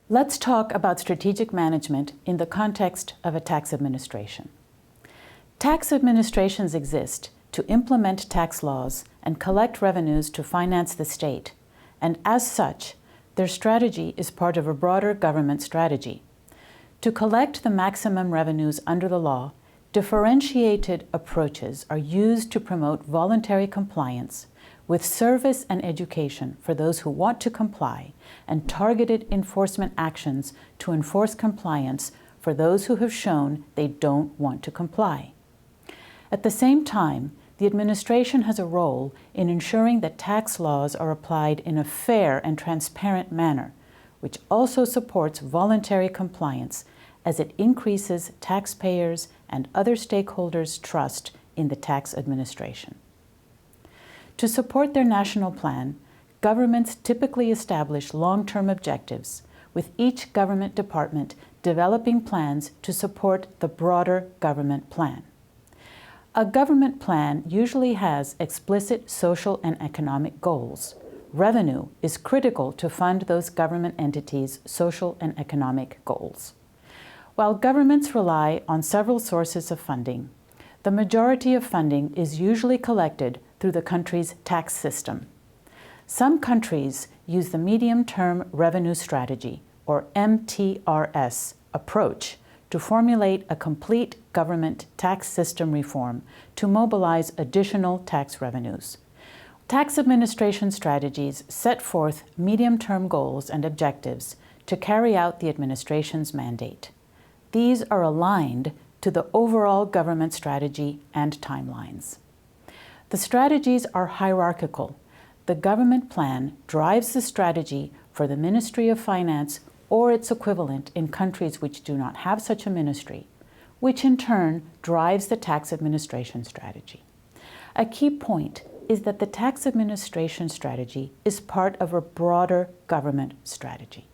Let's talk about strategic management in the context of a tax administration. Tax administrations exist to implement tax laws and collect revenues to finance the state, and as such, their strategy is part of a broader government strategy. To collect the maximum revenues under the law, differentiated approaches are used to promote voluntary compliance with service and education for those who want to comply, and targeted enforcement actions to enforce compliance for those who have shown they don't want to comply. At the same time, the administration has a role in ensuring that tax laws are applied in a fair and transparent manner, which also supports voluntary compliance as it increases taxpayers' and other stakeholders' trust in the tax administration. To support their national plan, governments typically establish long-term objectives, with each government department developing plans to support the broader government plan. A government plan usually has explicit social and economic goals. Revenue is critical to fund those government entities' social and economic goals. While governments rely on several sources of funding, the majority of funding is usually collected through the country's tax system. Some countries use the Medium-Term Revenue Strategy, or MTRS, approach to formulate a complete government tax system reform to mobilize additional tax revenues. Tax administration strategies set forth medium-term goals and objectives to carry out the administration's mandate. These are aligned to the overall government strategy and timelines. The strategies are hierarchical. The government plan drives the strategy for the Ministry of Finance or its equivalent in countries which do not have such a ministry, which in turn drives the tax administration strategy. A key point is that the tax administration strategy is part of a broader government strategy.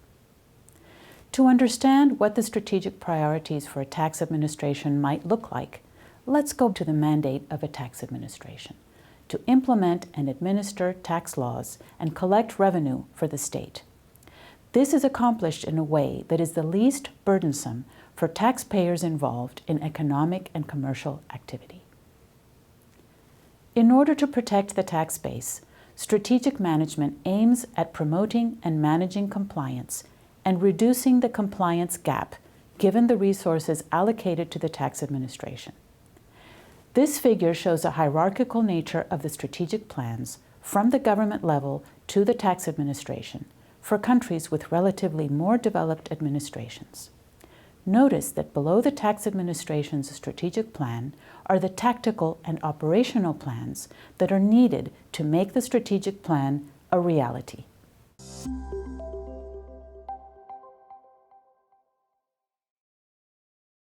To understand what the strategic priorities for a tax administration might look like, let's go to the mandate of a tax administration: to implement and administer tax laws and collect revenue for the state. This is accomplished in a way that is the least burdensome for taxpayers involved in economic and commercial activity. In order to protect the tax base, strategic management aims at promoting and managing compliance and reducing the compliance gap given the resources allocated to the tax administration. This figure shows a hierarchical nature of the strategic plans from the government level to the tax administration for countries with relatively more developed administrations. Notice that below the tax administration's strategic plan are the tactical and operational plans that are needed to make the strategic plan a reality.